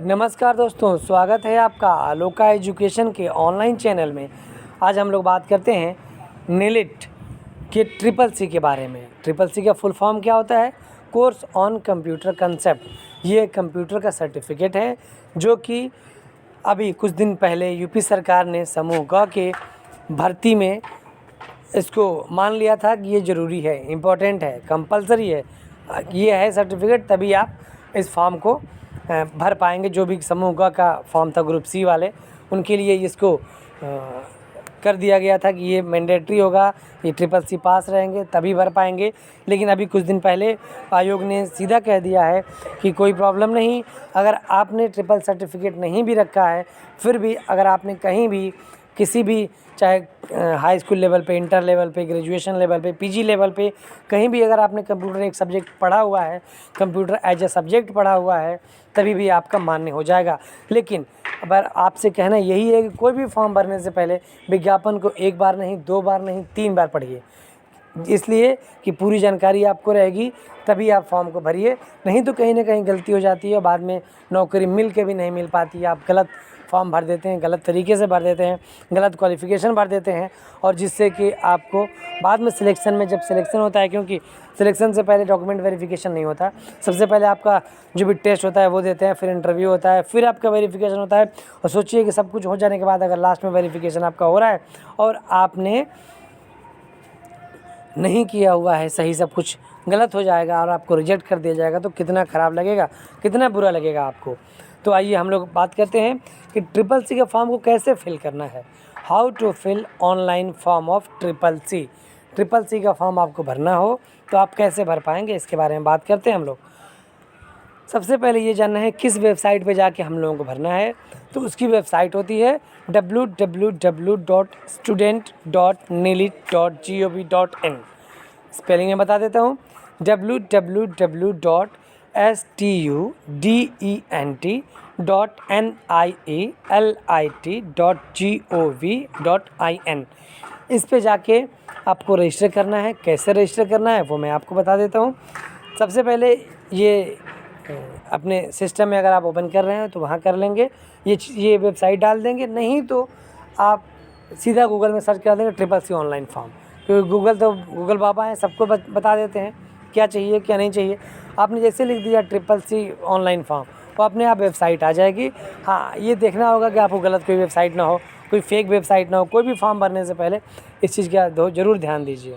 नमस्कार दोस्तों, स्वागत है आपका आलोका एजुकेशन के ऑनलाइन चैनल में। आज हम लोग बात करते हैं नीलिट के ट्रिपल सी के बारे में। ट्रिपल सी का फुल फॉर्म क्या होता है? Course on computer concept. ये कंप्यूटर का सर्टिफिकेट है जो कि अभी कुछ दिन पहले यूपी सरकार ने समूह ग के भर्ती में इसको मान लिया था कि ये ज़रूरी है, इम्पोर्टेंट है, कंपलसरी है। ये है सर्टिफिकेट, तभी आप इस फॉर्म को भर पाएंगे। जो भी समूह ग का फॉर्म था ग्रुप सी वाले, उनके लिए इसको कर दिया गया था कि ये मैंडेटरी होगा, ये ट्रिपल सी पास रहेंगे तभी भर पाएंगे। लेकिन अभी कुछ दिन पहले आयोग ने सीधा कह दिया है कि कोई प्रॉब्लम नहीं, अगर आपने ट्रिपल सर्टिफिकेट नहीं भी रखा है, फिर भी अगर आपने कहीं भी किसी भी चाहे हाई स्कूल लेवल पे, इंटर लेवल पे, ग्रेजुएशन लेवल पे, पीजी लेवल पे, कहीं भी अगर आपने कंप्यूटर एक सब्जेक्ट पढ़ा हुआ है, कंप्यूटर एज ए सब्जेक्ट पढ़ा हुआ है, तभी भी आपका मान्य हो जाएगा। लेकिन अगर आपसे कहना यही है कि कोई भी फॉर्म भरने से पहले विज्ञापन को एक बार नहीं, 2 बार नहीं, 3 बार पढ़िए, इसलिए कि पूरी जानकारी आपको रहेगी, तभी आप फॉर्म को भरिए। नहीं तो कहीं ना कहीं गलती हो जाती है, बाद में नौकरी मिल के भी नहीं मिल पाती है। आप गलत फॉर्म भर देते हैं, गलत तरीके से भर देते हैं, गलत क्वालिफ़िकेशन भर देते हैं, और जिससे कि आपको बाद में सिलेक्शन में, जब सिलेक्शन होता है, क्योंकि सिलेक्शन से पहले डॉक्यूमेंट वेरिफिकेशन नहीं होता, सबसे पहले आपका जो भी टेस्ट होता है वो देते हैं, फिर इंटरव्यू होता है, फिर आपका वेरिफिकेशन होता है। और सोचिए कि सब कुछ हो जाने के बाद अगर लास्ट में वेरिफिकेशन आपका हो रहा है और आपने नहीं किया हुआ है सही, सब कुछ गलत हो जाएगा और आपको रिजेक्ट कर दिया जाएगा, तो कितना ख़राब लगेगा, कितना बुरा लगेगा आपको। तो आइए हम लोग बात करते हैं कि ट्रिपल सी के फॉर्म को कैसे फिल करना है। How to fill online form of triple C. Triple C का फॉर्म आपको भरना हो तो आप कैसे भर पाएंगे, इसके बारे में बात करते हैं हम लोग। सबसे पहले ये जानना है किस वेबसाइट पे जाके हम लोगों को भरना है। तो उसकी वेबसाइट होती है www.student.nilit.gov.in। स्पेलिंग में बता देता हूँ, www.student.nilit.gov.in। इस पे जाके आपको रजिस्टर करना है। कैसे रजिस्टर करना है वो मैं आपको बता देता हूँ। सबसे पहले ये अपने सिस्टम में अगर आप ओपन कर रहे हैं तो वहाँ कर लेंगे, ये वेबसाइट डाल देंगे। नहीं तो आप सीधा गूगल में सर्च कर देंगे ट्रिपल सी ऑनलाइन फॉर्म, क्योंकि गूगल बाबा है, सबको बता देते हैं क्या चाहिए क्या नहीं चाहिए। आपने जैसे लिख दिया ट्रिपल सी ऑनलाइन फॉर्म, तो अपने आप वेबसाइट आ जाएगी। हाँ, ये देखना होगा कि आपको गलत कोई वेबसाइट ना हो, कोई फेक वेबसाइट ना हो। कोई भी फॉर्म भरने से पहले इस चीज़ का ज़रूर ध्यान दीजिए।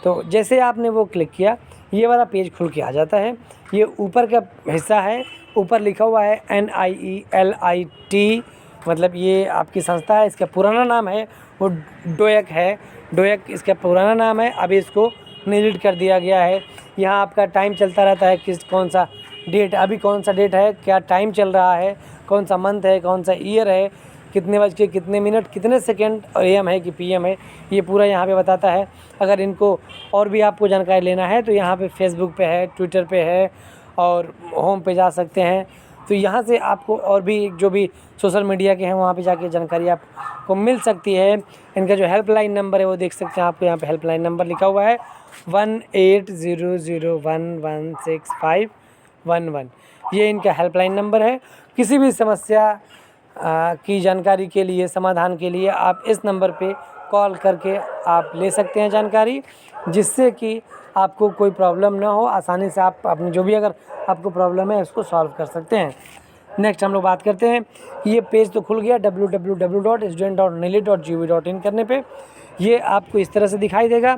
तो जैसे आपने वो क्लिक किया, ये वाला पेज खुल के आ जाता है। ये ऊपर का हिस्सा है, ऊपर लिखा हुआ है NIELIT, मतलब ये आपकी संस्था है। इसका पुराना नाम है वो डोएक है, डोएक इसका पुराना नाम है। अभी इसको नीलिट कर दिया गया है। यहाँ आपका टाइम चलता रहता है, कौन सा डेट, अभी कौन सा डेट है, क्या टाइम चल रहा है, कौन सा मंथ है, कौन सा ईयर है, कितने बज के कितने मिनट, कितने सेकंड, और AM है कि PM है, ये पूरा यहाँ पे बताता है। अगर इनको और भी आपको जानकारी लेना है तो यहाँ पे फेसबुक पे है, ट्विटर पे है, और होम पे जा सकते हैं। तो यहाँ से आपको और भी जो भी सोशल मीडिया के हैं वहाँ पे जाके जानकारी आपको मिल सकती है। इनका जो हेल्पलाइन नंबर है वो देख सकते हैं, आपको यहाँ पे हेल्पलाइन नंबर लिखा हुआ है 1800116511। ये इनका हेल्पलाइन नंबर है। किसी भी समस्या की जानकारी के लिए, समाधान के लिए आप इस नंबर पे कॉल करके आप ले सकते हैं जानकारी, जिससे कि आपको कोई प्रॉब्लम ना हो। आसानी से आप अपनी जो भी अगर आपको प्रॉब्लम है उसको सॉल्व कर सकते हैं। नेक्स्ट हम लोग बात करते हैं, ये पेज तो खुल गया www.student.nilit.gov.in करने पे। ये आपको इस तरह से दिखाई देगा।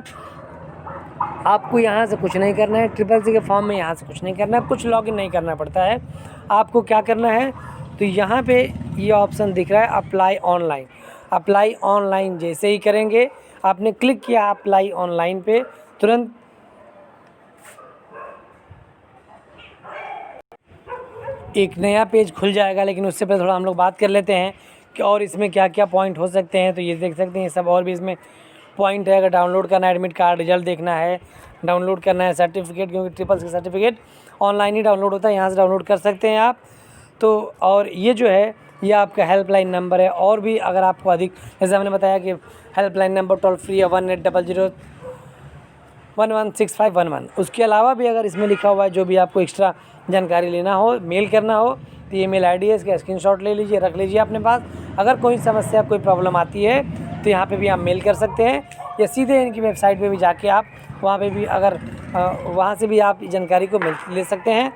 आपको यहाँ से कुछ नहीं करना है, ट्रिपल सी के फॉर्म में यहाँ से कुछ नहीं करना है, कुछ लॉगिन नहीं करना पड़ता है। आपको क्या करना है, तो यहाँ पे ये ऑप्शन दिख रहा है अप्लाई ऑनलाइन। अप्लाई ऑनलाइन जैसे ही करेंगे, आपने क्लिक किया अप्लाई ऑनलाइन पे, तुरंत एक नया पेज खुल जाएगा। लेकिन उससे पहले थोड़ा हम लोग बात कर लेते हैं कि और इसमें क्या क्या पॉइंट हो सकते हैं। तो ये देख सकते हैं सब, और भी इसमें पॉइंट है। अगर डाउनलोड करना है एडमिट कार्ड, रिजल्ट देखना है, डाउनलोड करना है सर्टिफिकेट, क्योंकि ट्रिपल सी सर्टिफिकेट ऑनलाइन ही डाउनलोड होता है, यहाँ से डाउनलोड कर सकते हैं आप। तो और ये जो है ये आपका हेल्पलाइन नंबर है। और भी अगर आपको अधिक, जैसे हमने बताया कि हेल्पलाइन नंबर टोल फ्री है 1800116511। उसके अलावा भी अगर इसमें लिखा हुआ है जो भी आपको एक्स्ट्रा जानकारी लेना हो, मेल करना हो, तो ईमेल आईडी है, इसका स्क्रीनशॉट ले लीजिए, रख लीजिए अपने पास। अगर कोई समस्या, कोई प्रॉब्लम आती है तो यहाँ पे भी आप मेल कर सकते हैं, या सीधे इनकी वेबसाइट पे भी जाके आप वहाँ पे भी अगर वहाँ से भी आप जानकारी को ले सकते हैं।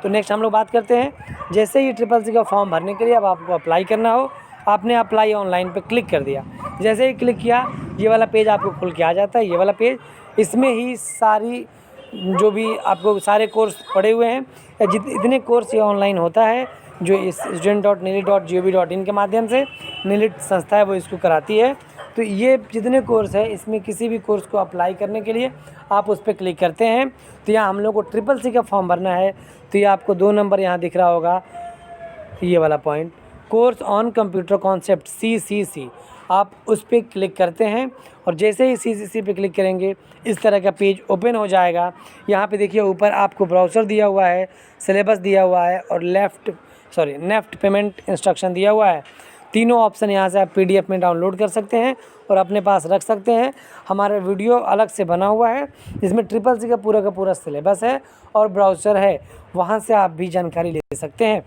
तो नेक्स्ट हम लोग बात करते हैं, जैसे ही CCC का फॉर्म भरने के लिए अब आपको अप्लाई करना हो, आपने अप्लाई ऑनलाइन पे क्लिक कर दिया। जैसे ही क्लिक किया, ये वाला पेज आपको खुल के आ जाता है, ये वाला पेज। इसमें ही सारी जो भी आपको सारे कोर्स पड़े हुए हैं, इतने कोर्स ये ऑनलाइन होता है जो student.nillit.gov.in के माध्यम से निलिट संस्था है वो इसको कराती है। तो ये जितने कोर्स है, इसमें किसी भी कोर्स को अप्लाई करने के लिए आप उस पर क्लिक करते हैं। तो यहाँ हम लोग को CCC का फॉर्म भरना है, तो ये आपको 2 नंबर यहाँ दिख रहा होगा, ये वाला point, course on computer concept CCC, आप उस पर क्लिक करते हैं। और जैसे ही CCC पे क्लिक करेंगे, इस तरह का पेज ओपन हो जाएगा। यहाँ पे देखिए ऊपर आपको ब्राउज़र दिया हुआ है, सिलेबस दिया हुआ है और नेफ्ट पेमेंट इंस्ट्रक्शन दिया हुआ है। तीनों ऑप्शन यहाँ से आप PDF में डाउनलोड कर सकते हैं और अपने पास रख सकते हैं। हमारा वीडियो अलग से बना हुआ है जिसमें CCC का पूरा सिलेबस है और ब्राउज़र है, वहाँ से आप भी जानकारी ले सकते हैं।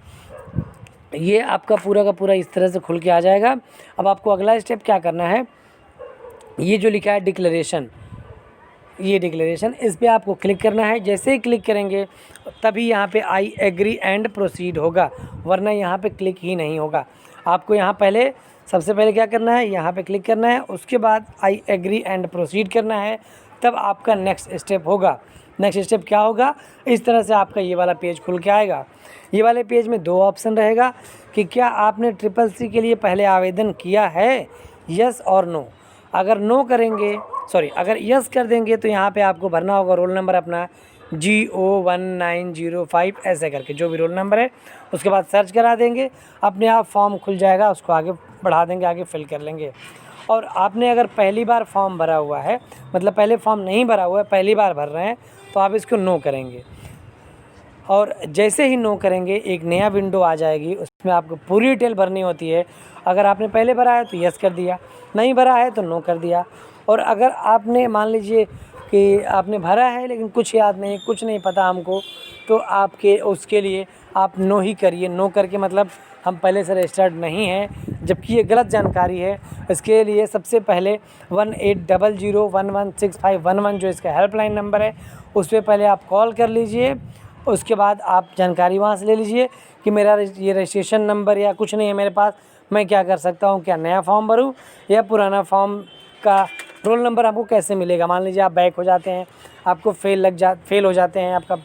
ये आपका पूरा का पूरा इस तरह से खुल के आ जाएगा। अब आपको अगला स्टेप क्या करना है, ये जो लिखा है डिक्लेरेशन, ये डिक्लेरेशन, इस पर आपको क्लिक करना है। जैसे ही क्लिक करेंगे तभी यहाँ पे आई एग्री एंड प्रोसीड होगा, वरना यहाँ पे क्लिक ही नहीं होगा। आपको यहाँ सबसे पहले क्या करना है, यहाँ पे क्लिक करना है, उसके बाद आई एग्री एंड प्रोसीड करना है, तब आपका नेक्स्ट स्टेप होगा। नेक्स्ट स्टेप क्या होगा, इस तरह से आपका ये वाला पेज खुल के आएगा। ये वाले पेज में 2 ऑप्शन रहेगा कि क्या आपने CCC के लिए पहले आवेदन किया है, यस और नो। अगर नो करेंगे, अगर यस कर देंगे तो यहाँ पे आपको भरना होगा रोल नंबर अपना GO1905 ऐसे करके, जो भी रोल नंबर है। उसके बाद सर्च करा देंगे, अपने आप फॉर्म खुल जाएगा, उसको आगे बढ़ा देंगे, आगे फिल कर लेंगे। और आपने अगर पहली बार फॉर्म भरा हुआ है, मतलब पहले फॉर्म नहीं भरा हुआ है, पहली बार भर रहे हैं, तो आप इसको नो करेंगे। और जैसे ही नो करेंगे एक नया विंडो आ जाएगी, उसमें आपको पूरी डिटेल भरनी होती है। अगर आपने पहले भरा है तो यस कर दिया, नहीं भरा है तो नो कर दिया। और अगर आपने मान लीजिए कि आपने भरा है लेकिन कुछ याद नहीं, कुछ नहीं पता हमको, तो उसके लिए आप नो ही करिए। नो करके मतलब हम पहले से रजिस्टर्ड नहीं हैं, जबकि ये गलत जानकारी है। इसके लिए सबसे पहले 1800116511 जो इसका हेल्पलाइन नंबर है, उस पर पहले आप कॉल कर लीजिए। उसके बाद आप जानकारी वहाँ से ले लीजिए कि मेरा ये रजिस्ट्रेशन नंबर या कुछ नहीं है मेरे पास, मैं क्या कर सकता हूँ, क्या नया फॉर्म भरूँ या पुराना फॉर्म का रोल नंबर हमको कैसे मिलेगा। मान लीजिए आप बैक हो जाते हैं, आपको फेल हो जाते हैं, आपका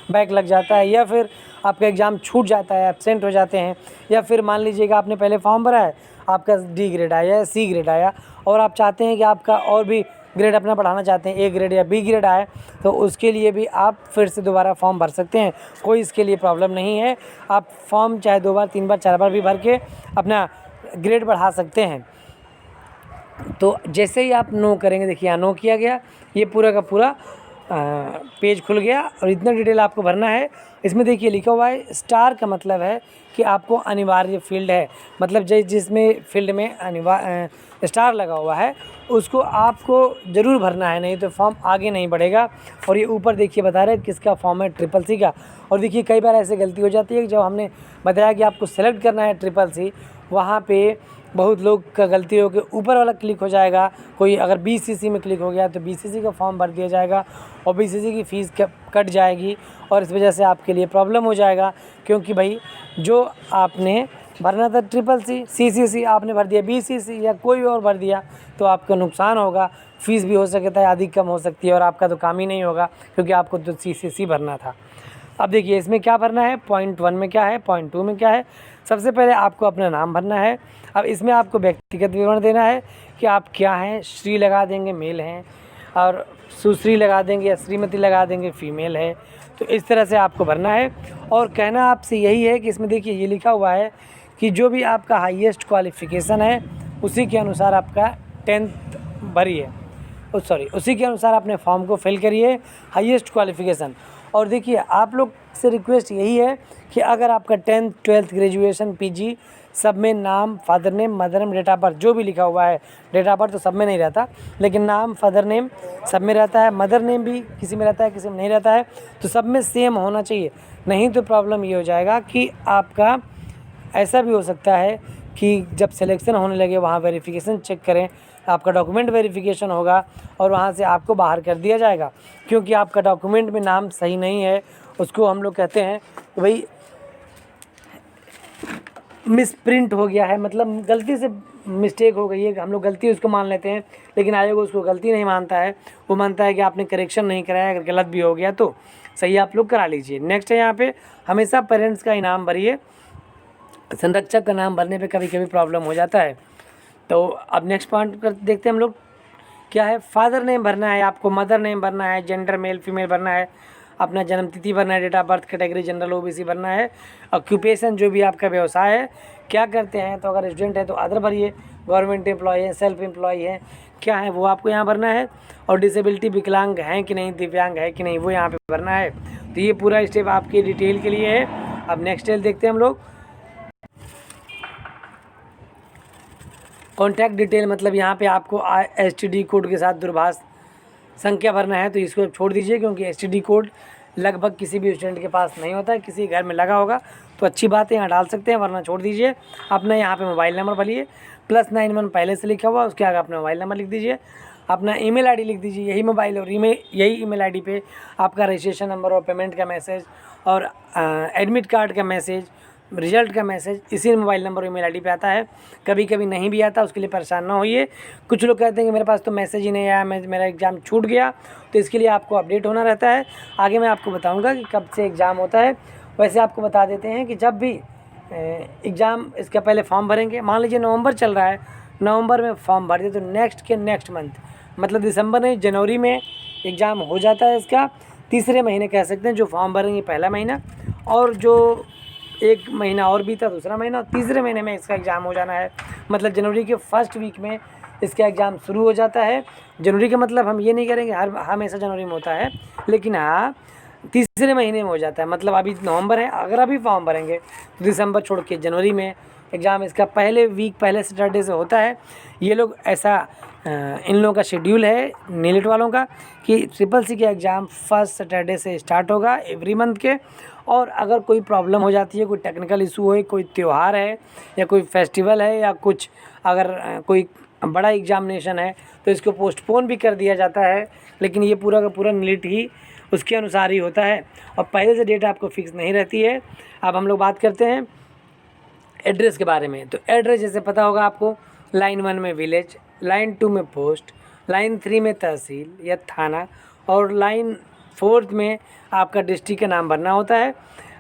बैक लग जाता है, या फिर आपका एग्ज़ाम छूट जाता है, एब्सेंट हो जाते हैं, या फिर मान लीजिएगा आपने पहले फॉर्म भरा है, आपका D ग्रेड आया या C ग्रेड आया और आप चाहते हैं कि आपका और भी ग्रेड अपना बढ़ाना चाहते हैं, A ग्रेड या B ग्रेड आए, तो उसके लिए भी आप फिर से दोबारा फॉर्म भर सकते हैं। कोई इसके लिए प्रॉब्लम नहीं है। आप फॉर्म चाहे 2 बार 3 बार 4 बार भी भर के अपना ग्रेड बढ़ा सकते हैं। तो जैसे ही आप नो करेंगे, देखिए यहाँ नो किया गया, ये पूरा का पूरा पेज खुल गया और इतना डिटेल आपको भरना है। इसमें देखिए लिखा हुआ है स्टार, का मतलब है कि आपको अनिवार्य फील्ड है, मतलब जिसमें फील्ड में स्टार लगा हुआ है उसको आपको ज़रूर भरना है, नहीं तो फॉर्म आगे नहीं बढ़ेगा। और ये ऊपर देखिए बता रहे हैं किसका फॉर्म है, CCC का। और देखिए कई बार ऐसे गलती हो जाती है कि जब हमने बताया कि आपको सेलेक्ट करना है CCC, वहाँ पे बहुत लोग का गलती हो के ऊपर वाला क्लिक हो जाएगा। कोई अगर BCC में क्लिक हो गया तो BCC का फॉर्म भर दिया जाएगा और BCC की फ़ीस कट जाएगी और इस वजह से आपके लिए प्रॉब्लम हो जाएगा। क्योंकि भाई जो आपने भरना था CCC आपने भर दिया BCC या कोई और भर दिया तो आपका नुकसान होगा, फ़ीस भी हो सकता है अधिक कम हो सकती है और आपका तो काम ही नहीं होगा क्योंकि आपको तो CCC भरना था। अब देखिए इसमें क्या भरना है, पॉइंट 1 में क्या है, पॉइंट 2 में क्या है। सबसे पहले आपको अपना नाम भरना है। अब इसमें आपको व्यक्तिगत विवरण देना है कि आप क्या हैं, श्री लगा देंगे मेल हैं, और सुश्री लगा देंगे या श्रीमती लगा देंगे फीमेल है। तो इस तरह से आपको भरना है। और कहना आपसे यही है कि इसमें देखिए ये लिखा हुआ है कि जो भी आपका हाईएस्ट क्वालिफ़िकेशन है उसी के अनुसार आपका 10th भरिए, उसी के अनुसार अपने फॉर्म को फिल करिए, हाईएस्ट क्वालिफ़िकेशन। और देखिए आप लोग से रिक्वेस्ट यही है कि अगर आपका 10th 12th ग्रेजुएशन पीजी सब में नाम, father name, mother name, date of birth जो भी लिखा हुआ है, डेट ऑफ बर्थ तो सब में नहीं रहता, लेकिन नाम, फादर नेम सब में रहता है, मदर नेम भी किसी में रहता है, किसी में नहीं रहता है, तो सब में सेम होना चाहिए। नहीं तो प्रॉब्लम ये हो जाएगा कि आपका ऐसा भी हो सकता है कि जब सिलेक्शन होने लगे वहाँ वेरिफिकेशन चेक करें, आपका डॉक्यूमेंट वेरिफिकेशन होगा और वहाँ से आपको बाहर कर दिया जाएगा, क्योंकि आपका डॉक्यूमेंट में नाम सही नहीं है। उसको हम लोग कहते हैं कि भाई मिसप्रिंट हो गया है, मतलब गलती से मिस्टेक हो गई है, हम लोग गलती उसको मान लेते हैं, लेकिन आयोग उसको गलती नहीं मानता है, वो मानता है कि आपने करेक्शन नहीं कराया। अगर गलत भी हो गया तो सही आप लोग करा लीजिए। नेक्स्ट है यहाँ पे हमेशा पेरेंट्स का इनाम भरिए। संरक्षक का नाम भरने पे कभी कभी प्रॉब्लम हो जाता है। तो अब नेक्स्ट पॉइंट कर देखते हैं हम लोग क्या है। फादर नेम भरना है आपको, मदर नेम भरना है, जेंडर मेल फीमेल भरना है, अपना जन्म तिथि भरना है, date of birth, category general OBC भरना है, ऑक्यूपेशन जो भी आपका व्यवसाय है क्या करते हैं, तो अगर स्टूडेंट है तो अदर भरिए, गवर्नमेंट एम्प्लॉय है, सेल्फ एम्प्लॉय है, क्या है वो आपको यहाँ भरना है, और डिसेबिलिटी विकलांग है कि नहीं, दिव्यांग है कि नहीं, वो यहाँ पे भरना है। तो ये पूरा स्टेप आपकी डिटेल के लिए है। अब नेक्स्ट डिटेल देखते हैं हम लोग। कॉन्टैक्ट डिटेल मतलब यहाँ पे आपको STD कोड के साथ दूरभाष संख्या भरना है, तो इसको छोड़ दीजिए, क्योंकि STD कोड लगभग किसी भी स्टूडेंट के पास नहीं होता है। किसी घर में लगा होगा तो अच्छी बात है, यहाँ डाल सकते हैं, वरना छोड़ दीजिए। अपना यहाँ पे मोबाइल नंबर भरिए, +91 पहले से लिखा हुआ, उसके आगे अपना मोबाइल नंबर लिख दीजिए, अपना ईमेल आईडी लिख दीजिए, यही मोबाइल और यही ईमेल आईडी पे आपका रजिस्ट्रेशन नंबर और पेमेंट का मैसेज और एडमिट कार्ड का मैसेज, रिजल्ट का मैसेज इसी मोबाइल नंबर और ईमेल आईडी पे आता है। कभी कभी नहीं भी आता, उसके लिए परेशान ना होइए। कुछ लोग कहते हैं कि मेरे पास तो मैसेज ही नहीं आया, मेरा एग्ज़ाम छूट गया, तो इसके लिए आपको अपडेट होना रहता है। आगे मैं आपको बताऊंगा कि कब से एग्ज़ाम होता है। वैसे आपको बता देते हैं कि जब भी एग्ज़ाम इसका पहले फॉर्म भरेंगे, मान लीजिए नवंबर चल रहा है, नवंबर में फॉर्म भर दिए तो नेक्स्ट मंथ मतलब दिसंबर नहीं जनवरी में एग्ज़ाम हो जाता है। इसका तीसरे महीने कह सकते हैं, जो फॉर्म भरेंगे पहला महीना, और जो एक महीना और बीता दूसरा महीना, और तीसरे महीने में इसका एग्ज़ाम हो जाना है। मतलब जनवरी के फर्स्ट वीक में इसका एग्ज़ाम शुरू हो जाता है। जनवरी का मतलब हम ये नहीं करेंगे हमेशा जनवरी में होता है, लेकिन हाँ तीसरे महीने में हो जाता है। मतलब अभी नवंबर है, अगर अभी फॉर्म भरेंगे तो दिसंबर छोड़ के जनवरी में एग्ज़ाम इसका पहले सैटरडे से होता है। ये लोग ऐसा इन लोगों का शेड्यूल है नीलिट वालों का कि SSC का एग्ज़ाम फर्स्ट सैटरडे से स्टार्ट होगा एवरी मंथ के। और अगर कोई प्रॉब्लम हो जाती है, कोई टेक्निकल इशू है, कोई त्यौहार है या कोई फेस्टिवल है, या कुछ अगर कोई बड़ा एग्जामिनेशन है, तो इसको पोस्टपोन भी कर दिया जाता है। लेकिन ये पूरा का पूरा नीट ही उसके अनुसार ही होता है, और पहले से डेट आपको फिक्स नहीं रहती है। अब हम लोग बात करते हैं एड्रेस के बारे में। तो एड्रेस जैसे पता होगा आपको, लाइन 1 में विलेज, लाइन 2 में पोस्ट, लाइन 3 में तहसील या थाना, और लाइन 4 में आपका डिस्ट्रिक्ट का नाम भरना होता है।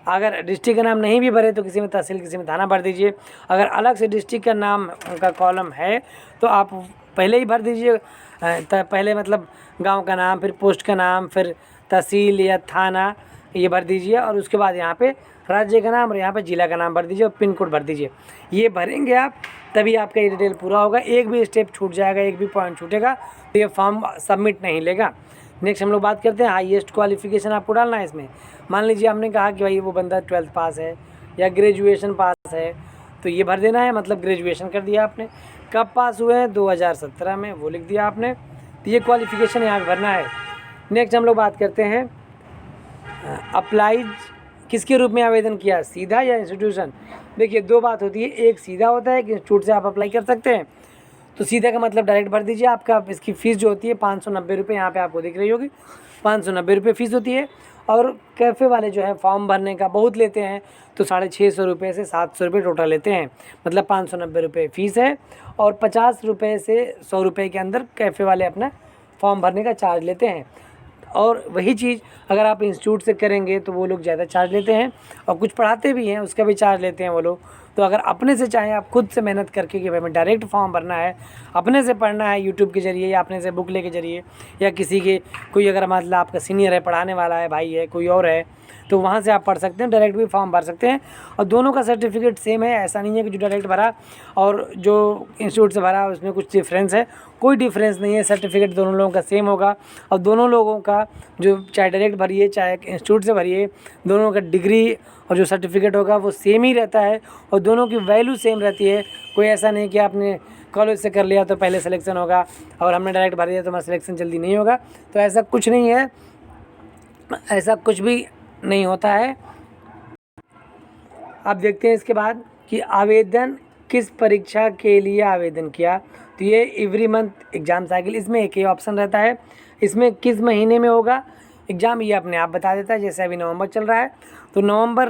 अगर डिस्ट्रिक्ट का नाम नहीं भी भरे तो किसी में तहसील किसी में थाना भर दीजिए। अगर अलग से डिस्ट्रिक्ट का नाम का कॉलम है तो आप पहले ही भर दीजिए, पहले मतलब गांव का नाम, फिर पोस्ट का नाम, फिर तहसील या थाना ये भर दीजिए, और उसके बाद यहाँ पे राज्य का नाम और यहाँ पे जिला का नाम भर दीजिए और पिन कोड भर दीजिए। ये भरेंगे आप तभी आपका ये डिटेल पूरा होगा। एक भी स्टेप छूट जाएगा, एक भी पॉइंट छूटेगा तो ये फॉर्म सबमिट नहीं लेगा। नेक्स्ट हम लोग बात करते हैं हाईएस्ट क्वालिफिकेशन आपको डालना है इसमें। मान लीजिए हमने कहा कि भाई वो बंदा 12th पास है या ग्रेजुएशन पास है, तो ये भर देना है, मतलब ग्रेजुएशन कर दिया आपने। कब पास हुए हैं, 2017 में, वो लिख दिया आपने। तो ये क्वालिफिकेशन यहाँ पे भरना है। नेक्स्ट हम लोग बात करते हैं अप्लाइज किसके रूप में आवेदन किया, सीधा या इंस्टीट्यूशन। देखिए दो बात होती है, एक सीधा होता है कि इंस्टीट्यूट से आप अप्लाई कर सकते हैं, तो सीधा का मतलब डायरेक्ट भर दीजिए। आपका इसकी फ़ीस जो होती है 590 रुपये, यहाँ पे आपको दिख रही होगी 590 रुपये फ़ीस होती है। और कैफ़े वाले जो है फॉर्म भरने का बहुत लेते हैं, तो 650 रुपये से 700 रुपये टोटल लेते हैं। मतलब 590 रुपये फ़ीस है, और 50 रुपये से 100 रुपये के अंदर कैफ़े वाले अपना फॉर्म भरने का चार्ज लेते हैं। और वही चीज़ अगर आप इंस्टीट्यूट से करेंगे तो वो लोग ज़्यादा चार्ज लेते हैं, और कुछ पढ़ाते भी हैं उसका भी चार्ज लेते हैं वो लोग। तो अगर अपने से चाहें आप खुद से मेहनत करके कि भाई मैं डायरेक्ट फॉर्म भरना है, अपने से पढ़ना है यूट्यूब के ज़रिए या अपने से बुक ले के ज़रिए, या किसी के कोई अगर मतलब आपका सीनियर है, पढ़ाने वाला है, भाई है, कोई और है, तो वहाँ से आप पढ़ सकते हैं, डायरेक्ट भी फॉर्म भर सकते हैं। और दोनों का सर्टिफिकेट सेम है, ऐसा नहीं है कि जो डायरेक्ट भरा और जो इंस्टीट्यूट से भरा उसमें कुछ डिफरेंस है, कोई डिफरेंस नहीं है। सर्टिफिकेट दोनों लोगों का सेम होगा और दोनों लोगों का जो चाहे डायरेक्ट भरिए चाहे इंस्टीट्यूट से भरिए, दोनों का डिग्री और जो सर्टिफिकेट होगा वो सेम ही रहता है और दोनों की वैल्यू सेम रहती है। कोई ऐसा नहीं कि आपने कॉलेज से कर लिया तो पहले सिलेक्शन होगा और हमने डायरेक्ट भर दिया तो हमारा सिलेक्शन जल्दी नहीं होगा, तो ऐसा कुछ नहीं है, ऐसा कुछ भी नहीं होता है। आप देखते हैं इसके बाद कि आवेदन किस परीक्षा के लिए आवेदन किया, तो ये एवरी मंथ एग्ज़ाम साइकिल, इसमें एक ही ऑप्शन रहता है, इसमें किस महीने में होगा एग्ज़ाम ये अपने आप बता देता है। जैसे अभी नवंबर चल रहा है तो नवंबर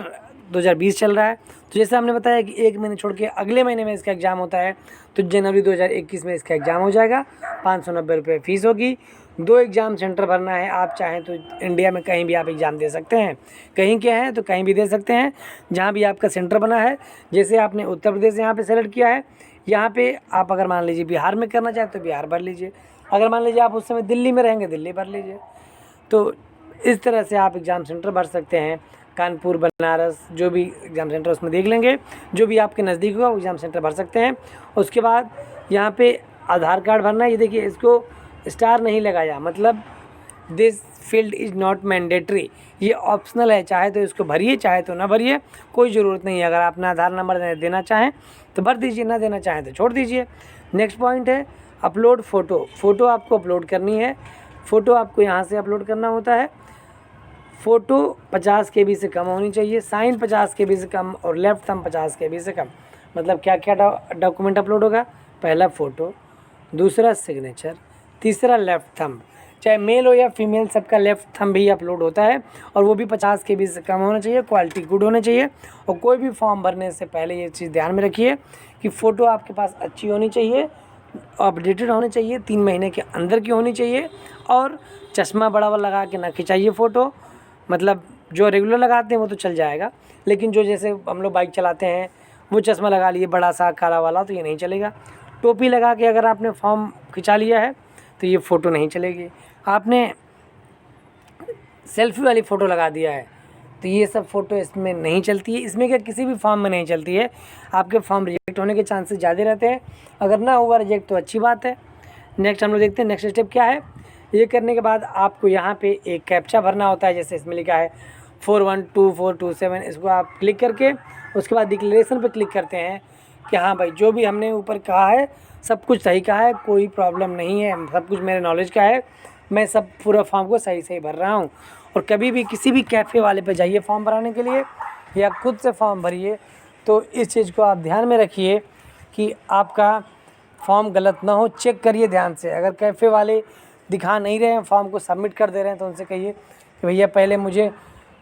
2020 चल रहा है, तो जैसे हमने बताया कि एक महीने छोड़ के अगले महीने में इसका एग्ज़ाम होता है, तो जनवरी 2021 में इसका एग्ज़ाम हो जाएगा। 590 रुपये फ़ीस होगी। 2 एग्ज़ाम सेंटर भरना है, आप चाहें तो इंडिया में कहीं भी आप एग्ज़ाम दे सकते हैं, कहीं क्या है तो कहीं भी दे सकते हैं जहाँ भी आपका सेंटर बना है। जैसे आपने उत्तर प्रदेश यहाँ पे सेलेक्ट किया है, यहाँ पे आप अगर मान लीजिए बिहार में करना चाहें तो बिहार भर लीजिए, अगर मान लीजिए आप उस समय दिल्ली में रहेंगे दिल्ली भर लीजिए। तो इस तरह से आप एग्ज़ाम सेंटर भर सकते हैं। कानपुर, बनारस, जो भी एग्ज़ाम सेंटर उसमें देख लेंगे, जो भी आपके नज़दीक होगा वो एग्ज़ाम सेंटर भर सकते हैं। उसके बाद यहाँ पे आधार कार्ड भरना है, ये देखिए इसको स्टार नहीं लगाया, मतलब this field is not mandatory, ये ऑप्शनल है, चाहे तो इसको भरिए चाहे तो ना भरिए, कोई ज़रूरत नहीं है। अगर अपना आधार नंबर देना चाहें तो भर दीजिए, ना देना चाहें तो छोड़ दीजिए। नेक्स्ट पॉइंट है अपलोड फ़ोटो, फ़ोटो आपको अपलोड करनी है। फ़ोटो आपको यहाँ से अपलोड करना होता है। फ़ोटो 50 KB से कम होनी चाहिए, साइन 50 KB से कम और लेफ़्ट थंब 50 KB से कम। मतलब क्या क्या डॉक्यूमेंट अपलोड होगा, पहला फ़ोटो, दूसरा सिग्नेचर, तीसरा लेफ़्ट थंब, चाहे मेल हो या फीमेल सबका लेफ़्ट थंब भी अपलोड होता है और वो भी 50 KB से कम होना चाहिए, क्वालिटी गुड होनी चाहिए। और कोई भी फॉर्म भरने से पहले ये चीज़ ध्यान में रखिए कि फ़ोटो आपके पास अच्छी होनी चाहिए, अपडेटेड होनी चाहिए, 3 महीने के अंदर की होनी चाहिए और चश्मा बड़ा वाला लगा के ना खिंचाइए फ़ोटो। मतलब जो रेगुलर लगाते हैं वो तो चल जाएगा, लेकिन जो जैसे हम लोग बाइक चलाते हैं वो चश्मा लगा लिए बड़ा सा काला वाला, तो ये नहीं चलेगा। टोपी लगा के अगर आपने फॉर्म खिंचा लिया है तो ये फ़ोटो नहीं चलेगी। आपने सेल्फी वाली फ़ोटो लगा दिया है तो ये सब फ़ोटो इसमें नहीं चलती है। इसमें क्या किसी भी फॉर्म में नहीं चलती है, आपके फॉर्म रिजेक्ट होने के चांसेस ज़्यादा रहते हैं। अगर ना हुआ रिजेक्ट तो अच्छी बात है। नेक्स्ट हम लोग देखते हैं नेक्स्ट स्टेप क्या है। ये करने के बाद आपको यहाँ पे एक कैप्चा भरना होता है, जैसे इसमें लिखा है 412427, इसको आप क्लिक करके उसके बाद डिक्लेरेशन पे क्लिक करते हैं कि हाँ भाई जो भी हमने ऊपर कहा है सब कुछ सही कहा है, कोई प्रॉब्लम नहीं है, सब कुछ मेरे नॉलेज का है, मैं सब पूरा फॉर्म को सही सही भर रहा हूँ। और कभी भी किसी भी कैफ़े वाले पे जाइए फॉर्म भराने के लिए या खुद से फॉर्म भरिए, तो इस चीज़ को आप ध्यान में रखिए कि आपका फॉर्म गलत ना हो, चेक करिए ध्यान से। अगर कैफ़े वाले दिखा नहीं रहे हैं, फॉर्म को सबमिट कर दे रहे हैं, तो उनसे कहिए कि भैया पहले मुझे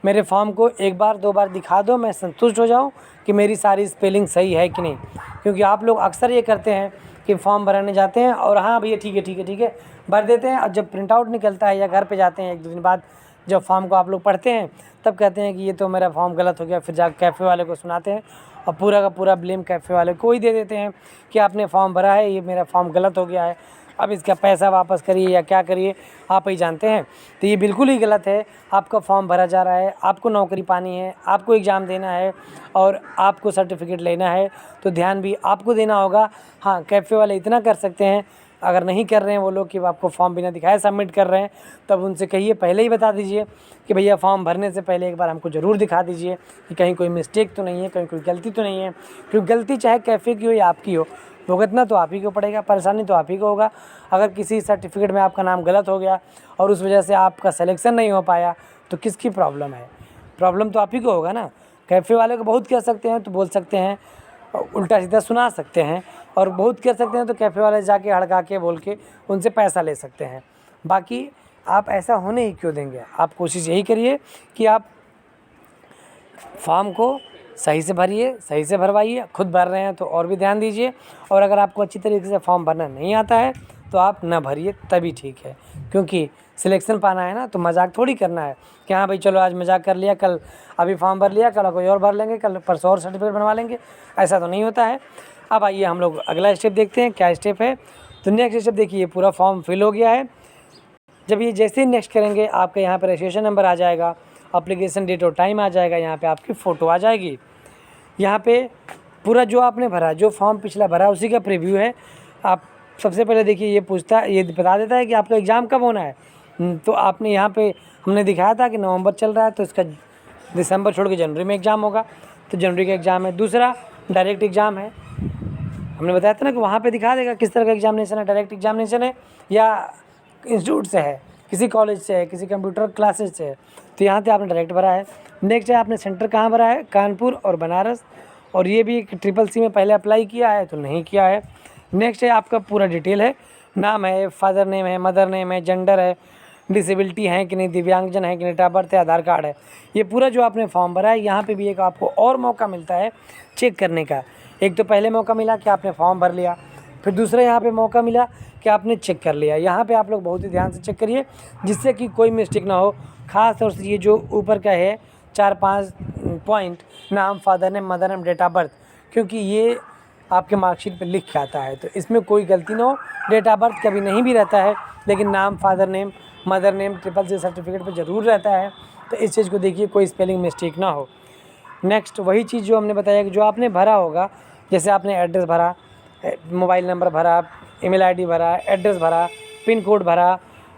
मेरे फॉर्म को 1 बार 2 बार दिखा दो, मैं संतुष्ट हो जाऊं कि मेरी सारी स्पेलिंग सही है कि नहीं। क्योंकि आप लोग अक्सर ये करते हैं कि फॉर्म भराने जाते हैं और हाँ भैया ठीक है भर देते हैं, और जब प्रिंट आउट निकलता है या घर पे जाते हैं 1-2 दिन बाद जब फॉर्म को आप लोग पढ़ते हैं तब कहते हैं कि ये तो मेरा फॉर्म गलत हो गया। फिर जाकर कैफ़े वाले को सुनाते हैं और पूरा का पूरा ब्लेम कैफ़े वाले को ही दे देते हैं कि आपने फॉर्म भरा है, ये मेरा फॉर्म गलत हो गया है, अब इसका पैसा वापस करिए या क्या करिए, आप ही जानते हैं। तो ये बिल्कुल ही गलत है। आपका फॉर्म भरा जा रहा है, आपको नौकरी पानी है, आपको एग्ज़ाम देना है और आपको सर्टिफिकेट लेना है, तो ध्यान भी आपको देना होगा। हाँ, कैफ़े वाले इतना कर सकते हैं, अगर नहीं कर रहे हैं वो लोग कि आपको फॉर्म बिना दिखाए सबमिट कर रहे हैं, तब उनसे कहिए पहले ही बता दीजिए कि भैया फॉर्म भरने से पहले एक बार हमको ज़रूर दिखा दीजिए कि कहीं कोई मिस्टेक तो नहीं है, कहीं कोई गलती तो नहीं है। क्योंकि गलती चाहे कैफ़े की हो या आपकी हो, भुगतना तो आप ही को पड़ेगा, परेशानी तो आप ही को होगा। अगर किसी सर्टिफिकेट में आपका नाम गलत हो गया और उस वजह से आपका सिलेक्शन नहीं हो पाया तो किसकी प्रॉब्लम है? प्रॉब्लम तो आप ही को होगा ना। कैफ़े वाले को बहुत कह सकते हैं तो बोल सकते हैं, उल्टा सीधा सुना सकते हैं, और बहुत कर सकते हैं तो कैफ़े वाले जाके हड़का के बोल के उनसे पैसा ले सकते हैं। बाकी आप ऐसा होने ही क्यों देंगे? आप कोशिश यही करिए कि आप फॉर्म को सही से भरिए, सही से भरवाइए। खुद भर रहे हैं तो और भी ध्यान दीजिए, और अगर आपको अच्छी तरीके से फॉर्म भरना नहीं आता है तो आप ना भरिए, तभी ठीक है। क्योंकि सिलेक्शन पाना है ना, तो मजाक थोड़ी करना है कि हाँ भाई चलो आज मजाक कर लिया, कल अभी फॉर्म भर लिया, कल कोई और भर लेंगे, कल परसों और सर्टिफिकेट बनवा लेंगे, ऐसा तो नहीं होता है। अब आइए हम लोग अगला स्टेप देखते हैं, क्या स्टेप है। तो नेक्स्ट स्टेप देखिए, पूरा फॉर्म फिल हो गया है। जब ये जैसे ही नेक्स्ट करेंगे, आपका यहाँ पर रजिस्ट्रेशन नंबर आ जाएगा, अप्लीकेशन डेट और टाइम आ जाएगा, यहाँ पे आपकी फ़ोटो आ जाएगी। यहाँ पे पूरा जो आपने भरा, जो फॉर्म पिछला भरा उसी का प्रीव्यू है। आप सबसे पहले देखिए, ये पूछता है, ये बता देता है कि आपका एग्ज़ाम कब होना है। तो आपने यहाँ पे हमने दिखाया था कि नवंबर चल रहा है, तो इसका दिसंबर छोड़ के जनवरी में एग्ज़ाम होगा, तो जनवरी का एग्ज़ाम है। दूसरा डायरेक्ट एग्ज़ाम है, हमने बताया था ना कि वहाँ पे दिखा देगा किस तरह का एग्जामिनेशन है, डायरेक्ट एग्जामिनेशन है या इंस्टीट्यूट से है, किसी कॉलेज से है, किसी कंप्यूटर क्लासेज से है। तो यहाँ पे आपने डायरेक्ट भरा है। नेक्स्ट है, आपने सेंटर कहाँ भरा है, कानपुर और बनारस, और ये भी ट्रिपल सी में पहले अप्लाई किया है तो नहीं किया है। नेक्स्ट है, आपका पूरा डिटेल है, नाम है, फादर नेम है, मदर नेम है, जेंडर है, डिसेबिलिटी है कि नहीं, दिव्यांगजन है कि नहीं, डेट ऑफ बर्थ है, आधार कार्ड है। ये पूरा जो आपने फॉर्म भरा है, यहाँ पे भी एक आपको और मौका मिलता है चेक करने का। एक तो पहले मौका मिला कि आपने फॉर्म भर लिया, फिर दूसरा यहाँ पे मौका मिला कि आपने चेक कर लिया। यहाँ पे आप लोग बहुत ही ध्यान से चेक करिए, जिससे कि कोई मिस्टेक ना हो। ख़ास तौर से ये जो ऊपर का है 4-5 पॉइंट, नाम, father name, mother name, date of birth, क्योंकि ये आपके मार्कशीट पे लिख के आता है, तो इसमें कोई गलती ना हो। डेट ऑफ बर्थ कभी नहीं भी रहता है, लेकिन नाम, father name, mother name triple C certificate पे ज़रूर रहता है, तो इस चीज़ को देखिए, कोई स्पेलिंग मिस्टेक ना हो। नेक्स्ट वही चीज़ जो हमने बताया कि जो आपने भरा होगा, जैसे आपने एड्रेस भरा, मोबाइल नंबर भरा, ईमेल आईडी भरा, एड्रेस भरा, पिन कोड भरा,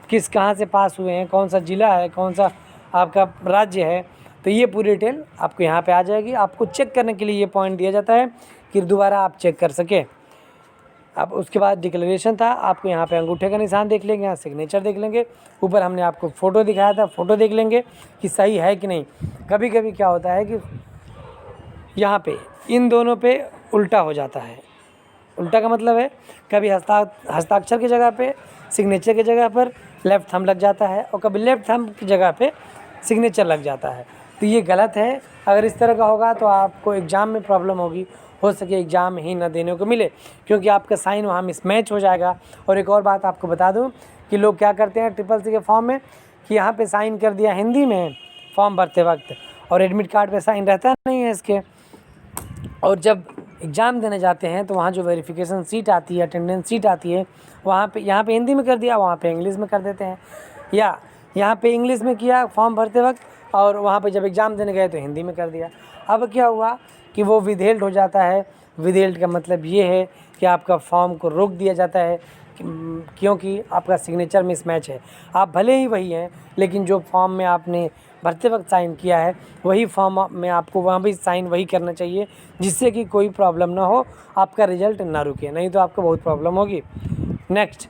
कहाँ से पास हुए हैं, कौन सा ज़िला है, कौन सा आपका राज्य है, तो ये पूरी डिटेल आपको यहाँ पे आ जाएगी। आपको चेक करने के लिए ये पॉइंट दिया जाता है कि दोबारा आप चेक कर सकें। अब उसके बाद डिक्लेरेशन था, आपको यहाँ पे अंगूठे का निशान देख लेंगे, यहाँ सिग्नेचर देख लेंगे, ऊपर हमने आपको फ़ोटो दिखाया था, फ़ोटो देख लेंगे कि सही है कि नहीं। कभी कभी क्या होता है कि यहाँ पे इन दोनों पे उल्टा हो जाता है। उल्टा का मतलब है कभी हस्ताक्षर की जगह पे, सिग्नेचर की जगह पर लेफ़्ट थंब लग जाता है, और कभी लेफ़्ट थंब की जगह पे सिग्नेचर लग जाता है, तो ये गलत है। अगर इस तरह का होगा तो आपको एग्ज़ाम में प्रॉब्लम होगी, हो सके एग्ज़ाम ही ना देने को मिले, क्योंकि आपका साइन वहाँ मिसमैच हो जाएगा। और एक और बात आपको बता दूँ कि लोग क्या करते हैं ट्रिपल सी के फॉर्म में कि यहाँ पे साइन कर दिया हिंदी में फॉर्म भरते वक्त, और एडमिट कार्ड पे साइन रहता नहीं है इसके, और जब एग्ज़ाम देने जाते हैं तो वहाँ जो वेरिफिकेशन सीट आती है, अटेंडेंस सीट आती है, वहाँ पे यहाँ पे हिंदी में कर दिया, वहाँ पे इंग्लिश में कर देते हैं, या यहाँ पे इंग्लिश में किया फॉर्म भरते वक्त, और वहाँ पे जब एग्ज़ाम देने गए तो हिंदी में कर दिया। अब क्या हुआ कि वो विदहेल्ड हो जाता है। विदहेल्ड का मतलब ये है कि आपका फॉर्म को रोक दिया जाता है, क्योंकि आपका सिग्नेचर मिसमैच है। आप भले ही वही हैं, लेकिन जो फॉर्म में आपने भरते वक्त साइन किया है, वही फॉर्म में आपको वहाँ भी साइन वही करना चाहिए, जिससे कि कोई प्रॉब्लम ना हो, आपका रिजल्ट ना रुके, नहीं तो आपको बहुत प्रॉब्लम होगी। नेक्स्ट,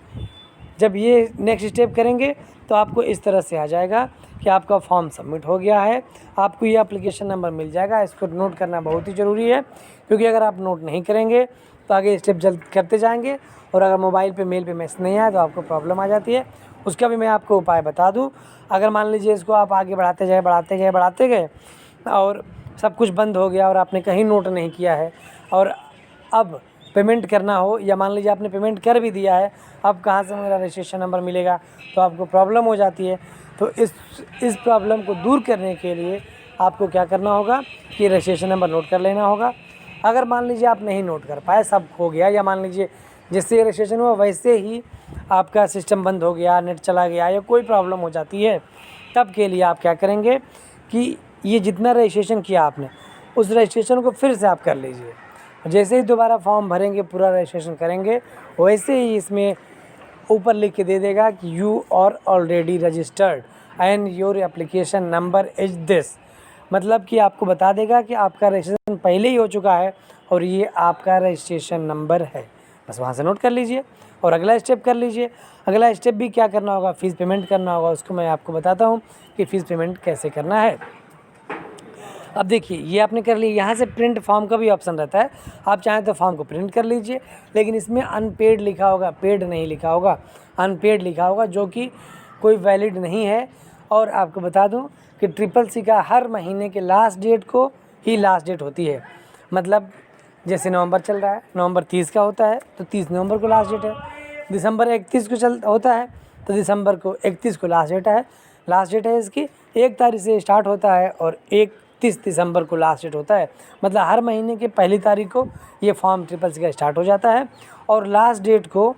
जब ये नेक्स्ट स्टेप करेंगे तो आपको इस तरह से आ जाएगा कि आपका फॉर्म सबमिट हो गया है, आपको ये एप्लीकेशन नंबर मिल जाएगा। इसको नोट करना बहुत ही ज़रूरी है, क्योंकि अगर आप नोट नहीं करेंगे तो आगे स्टेप जल्द करते जाएंगे, और अगर मोबाइल पे मेल पे मैसेज नहीं आया तो आपको प्रॉब्लम आ जाती है। उसका भी मैं आपको उपाय बता दूं। अगर मान लीजिए इसको आप आगे बढ़ाते गए और सब कुछ बंद हो गया और आपने कहीं नोट नहीं किया है, और अब पेमेंट करना हो, या मान लीजिए आपने पेमेंट कर भी दिया है, अब कहाँ से मेरा रजिस्ट्रेशन नंबर मिलेगा, तो आपको प्रॉब्लम हो जाती है। तो इस प्रॉब्लम को दूर करने के लिए आपको क्या करना होगा कि रजिस्ट्रेशन नंबर नोट कर लेना होगा। अगर मान लीजिए आप नहीं नोट कर पाए, सब हो गया, या मान लीजिए जैसे रजिस्ट्रेशन हुआ वैसे ही आपका सिस्टम बंद हो गया, नेट चला गया, या कोई प्रॉब्लम हो जाती है, तब के लिए आप क्या करेंगे कि ये जितना रजिस्ट्रेशन किया आपने, उस रजिस्ट्रेशन को फिर से आप कर लीजिए। जैसे ही दोबारा फॉर्म भरेंगे, पूरा रजिस्ट्रेशन करेंगे, वैसे ही इसमें ऊपर लिख के दे देगा कि you are already registered and your application number is this. मतलब कि आपको बता देगा कि आपका रजिस्ट्रेशन पहले ही हो चुका है और ये आपका रजिस्ट्रेशन नंबर है। बस वहाँ से नोट कर लीजिए और अगला स्टेप कर लीजिए। अगला स्टेप भी क्या करना होगा, फ़ीस पेमेंट करना होगा। उसको मैं आपको बताता हूँ कि फ़ीस पेमेंट कैसे करना है। अब देखिए, ये आपने कर लिया। यहाँ से प्रिंट फॉर्म का भी ऑप्शन रहता है, आप चाहें तो फॉर्म को प्रिंट कर लीजिए, लेकिन इसमें अनपेड लिखा होगा, पेड नहीं लिखा होगा, अनपेड लिखा होगा, जो कि कोई वैलिड नहीं है। और आपको बता दूं कि ट्रिपल सी का हर महीने के लास्ट डेट को ही लास्ट डेट होती है। मतलब जैसे नवंबर चल रहा है, नवंबर 30 का होता है तो 30 नवंबर को लास्ट डेट है। दिसंबर 31 को होता है तो दिसंबर को 31 को लास्ट डेट है इसकी। 1 तारीख से स्टार्ट होता है और 31 दिसंबर को लास्ट डेट होता है। मतलब हर महीने की पहली तारीख को ये फॉर्म ट्रिपल सी का स्टार्ट हो जाता है और लास्ट डेट को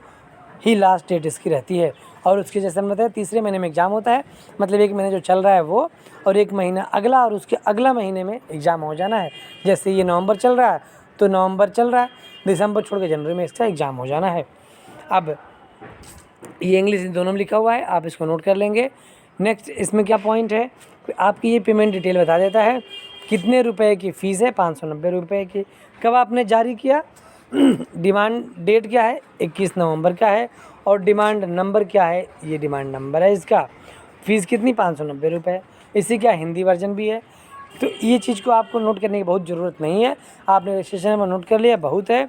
ही लास्ट डेट इसकी रहती है। और उसके जैसे हमने बताया तीसरे महीने में एग्ज़ाम होता है, मतलब 1 महीने जो चल रहा है वो, और 1 महीना अगला, और उसके अगला महीने में एग्ज़ाम हो जाना है। जैसे ये नवंबर चल रहा है तो नवंबर चल रहा है, दिसंबर छोड़ के जनवरी में इसका एग्ज़ाम हो जाना है। अब ये इंग्लिश दोनों में लिखा हुआ है, आप इसको नोट कर लेंगे। नेक्स्ट इसमें क्या पॉइंट है, आपकी ये पेमेंट डिटेल बता देता है। कितने रुपए की फ़ीस है, 590 रुपये की। कब आपने जारी किया, डिमांड डेट क्या है, 21 नवंबर का है, और डिमांड नंबर क्या है, ये डिमांड नंबर है इसका। फ़ीस कितनी, 590 रुपये। इसी का हिंदी वर्जन भी है। तो ये चीज़ को आपको नोट करने की बहुत ज़रूरत नहीं है, आपने रजिस्ट्रेशन नंबर नोट कर लिया, बहुत है।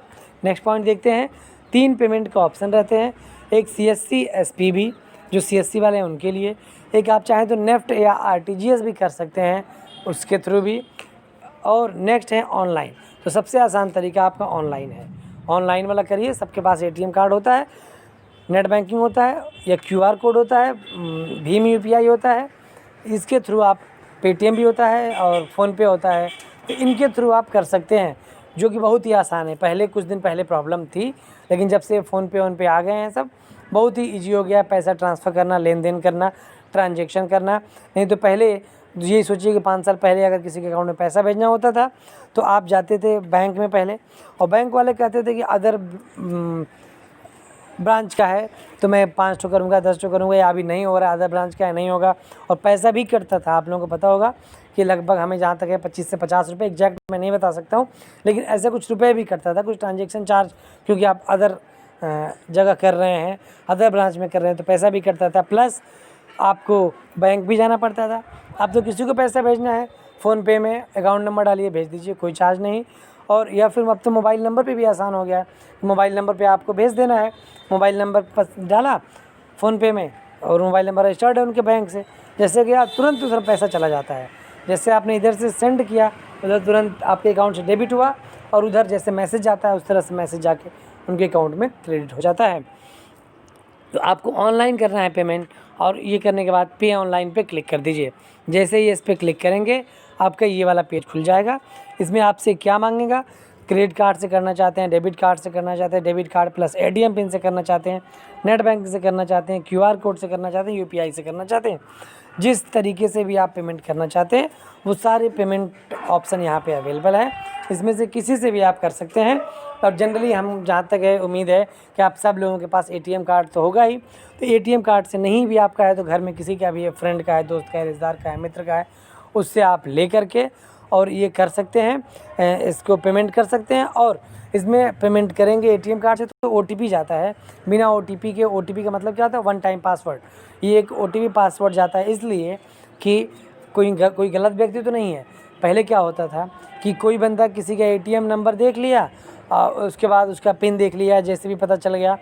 नेक्स्ट पॉइंट देखते हैं। 3 पेमेंट का ऑप्शन रहते हैं, एक CSC SPB जो CSC वाले हैं उनके लिए, एक आप चाहें तो नेफ्ट या RTGS भी कर सकते हैं उसके थ्रू भी, और नेक्स्ट है ऑनलाइन। तो सबसे आसान तरीका आपका ऑनलाइन है, ऑनलाइन वाला करिए। सबके पास ATM कार्ड होता है, नेट बैंकिंग होता है या QR कोड होता है, भीम UPI होता है, इसके थ्रू आप, पेटीएम भी होता है और फ़ोनपे होता है, तो इनके थ्रू आप कर सकते हैं, जो कि बहुत ही आसान है। पहले कुछ दिन पहले प्रॉब्लम थी, लेकिन जब से फ़ोनपे आ गए हैं सब, बहुत ही ईजी हो गया पैसा ट्रांसफ़र करना, लेन देन करना, ट्रांजेक्शन करना। नहीं तो पहले यही सोचिए कि 5 साल पहले अगर किसी के अकाउंट में पैसा भेजना होता था तो आप जाते थे बैंक में पहले, और बैंक वाले कहते थे कि अदर ब्रांच का है तो मैं 5 ठो करूँगा, 10 ठो करूँगा, या अभी नहीं हो रहा है, अदर ब्रांच का है, नहीं होगा। और पैसा भी कटता था, आप लोगों को पता होगा कि लगभग हमें जहाँ तक है 25 से 50 रुपये, एग्जैक्ट मैं नहीं बता सकता हूँ, लेकिन ऐसा कुछ रुपये भी कटता था, कुछ ट्रांजेक्शन चार्ज, क्योंकि आप अदर जगह कर रहे हैं, अदर ब्रांच में कर रहे हैं, तो पैसा भी कटता था, प्लस आपको बैंक भी जाना पड़ता था। अब तो किसी को पैसा भेजना है, फ़ोनपे में अकाउंट नंबर डालिए, भेज दीजिए, कोई चार्ज नहीं। और या फिर अब तो मोबाइल नंबर पे भी आसान हो गया है, मोबाइल नंबर पे आपको भेज देना है, मोबाइल नंबर डाला फ़ोनपे में और मोबाइल नंबर रजिस्टर्ड है उनके बैंक से, जैसे कि आप तुरंत उधर पैसा चला जाता है। जैसे आपने इधर से सेंड किया, उधर तुरंत आपके अकाउंट से डेबिट हुआ, और उधर जैसे मैसेज जाता है उस तरह से मैसेज जाके उनके अकाउंट में क्रेडिट हो जाता है। तो आपको ऑनलाइन करना है पेमेंट, और ये करने के बाद पे ऑनलाइन पे क्लिक कर दीजिए। जैसे ही इस पर क्लिक करेंगे आपका ये वाला पेज खुल जाएगा। इसमें आपसे क्या मांगेगा, क्रेडिट कार्ड से करना चाहते हैं, डेबिट कार्ड से करना चाहते हैं, debit card plus ATM pin से करना चाहते हैं, नेट बैंकिंग से करना चाहते हैं, QR कोड से करना चाहते हैं, UPI से करना चाहते हैं, जिस तरीके से भी आप पेमेंट करना चाहते हैं वो सारे पेमेंट ऑप्शन यहाँ पे अवेलेबल है। इसमें से किसी से भी आप कर सकते हैं। और जनरली हम जहाँ तक है उम्मीद है कि आप सब लोगों के पास ATM कार्ड तो होगा ही, तो ATM कार्ड से नहीं भी आपका है तो घर में किसी का भी है, फ्रेंड का है, दोस्त का है, रिश्तेदार का है, मित्र का है, उससे आप ले करके और ये कर सकते हैं, इसको पेमेंट कर सकते हैं। और इसमें पेमेंट करेंगे ATM कार्ड से तो OTP जाता है, बिना OTP के, OTP का मतलब क्या होता है, 1 टाइम पासवर्ड, ये एक OTP पासवर्ड जाता है, इसलिए कि कोई गलत व्यक्ति तो नहीं है। पहले क्या होता था कि कोई बंदा किसी का ATM नंबर देख लिया, उसके बाद उसका पिन देख लिया, जैसे भी पता चल गया,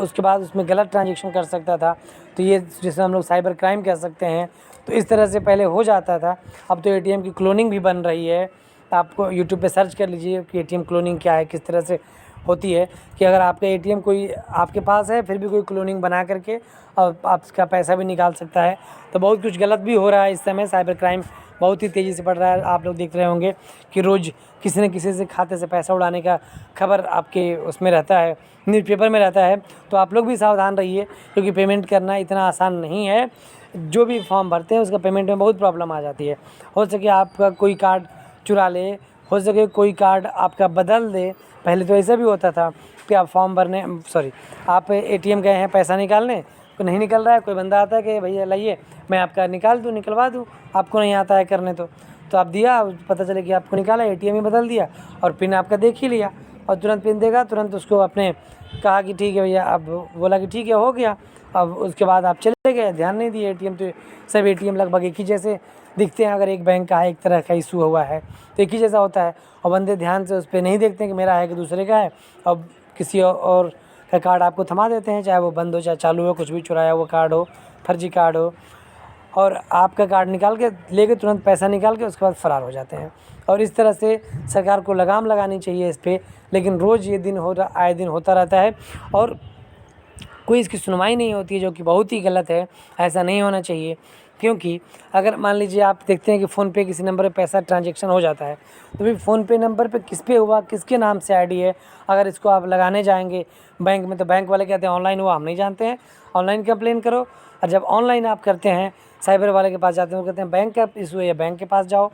उसके बाद उसमें गलत ट्रांजेक्शन कर सकता था, तो ये जिसे हम लोग साइबर क्राइम कह सकते हैं। तो इस तरह से पहले हो जाता था। अब तो ATM की क्लोनिंग भी बन रही है, आपको यूट्यूब पे सर्च कर लीजिए कि ATM क्लोनिंग क्या है, किस तरह से होती है, कि अगर आपका ATM कोई आपके पास है फिर भी कोई क्लोनिंग बना करके और आपका पैसा भी निकाल सकता है। तो बहुत कुछ गलत भी हो रहा है इस समय, साइबर क्राइम बहुत ही तेज़ी से बढ़ रहा है। आप लोग देख रहे होंगे कि रोज़ किसी न किसी से खाते से पैसा उड़ाने का खबर आपके उसमें रहता है, न्यूज़पेपर में रहता है। तो आप लोग भी सावधान रहिए, क्योंकि पेमेंट करना इतना आसान नहीं है। जो भी फॉर्म भरते हैं उसका पेमेंट में बहुत प्रॉब्लम आ जाती है। हो सके आपका कोई कार्ड चुरा ले, हो सके कोई कार्ड आपका बदल दे। पहले तो ऐसा भी होता था कि आप आप ATM गए हैं पैसा निकालने, तो नहीं निकल रहा है, कोई बंदा आता है कि भैया लाइए मैं आपका निकलवा दूँ, आपको नहीं आता है करने, तो आप दिया, पता चले कि आपको निकाला, ATM ही बदल दिया और पिन आपका देख ही लिया, और तुरंत पिन देगा, तुरंत उसको आपने कहा कि ठीक है भैया, अब बोला कि ठीक है हो गया। अब उसके बाद आप चले गए, ध्यान नहीं दिए। ATM तो सब ATM लगभग एक ही जैसे दिखते हैं। अगर एक बैंक का है, एक तरह का इशू हुआ है तो एक ही जैसा होता है, और बंदे ध्यान से उस पर नहीं देखते हैं कि मेरा है कि दूसरे का है, अब किसी और का कार्ड आपको थमा देते हैं, चाहे वो बंद हो चाहे चालू हो, कुछ भी चुराया हुआ कार्ड हो, फर्जी कार्ड हो, और आपका कार्ड निकाल के लेके तुरंत पैसा निकाल के उसके बाद फ़रार हो जाते हैं। और इस तरह से सरकार को लगाम लगानी चाहिए इस पर, लेकिन रोज़ ये दिन आए दिन होता रहता है। और कोई इसकी सुनवाई नहीं होती है, जो कि बहुत ही गलत है। ऐसा नहीं होना चाहिए, क्योंकि अगर मान लीजिए आप देखते हैं कि फ़ोनपे किसी नंबर पे पैसा ट्रांजैक्शन हो जाता है, तो फिर फ़ोनपे नंबर पे किस पे हुआ, किसके नाम से आईडी है, अगर इसको आप लगाने जाएंगे बैंक में तो बैंक वाले कहते हैं ऑनलाइन हुआ, हम नहीं जानते हैं, ऑनलाइन कंप्लेन करो। और जब ऑनलाइन आप करते हैं साइबर वाले के पास जाते हैं, वो कहते हैं बैंक का इशू है या बैंक के पास जाओ।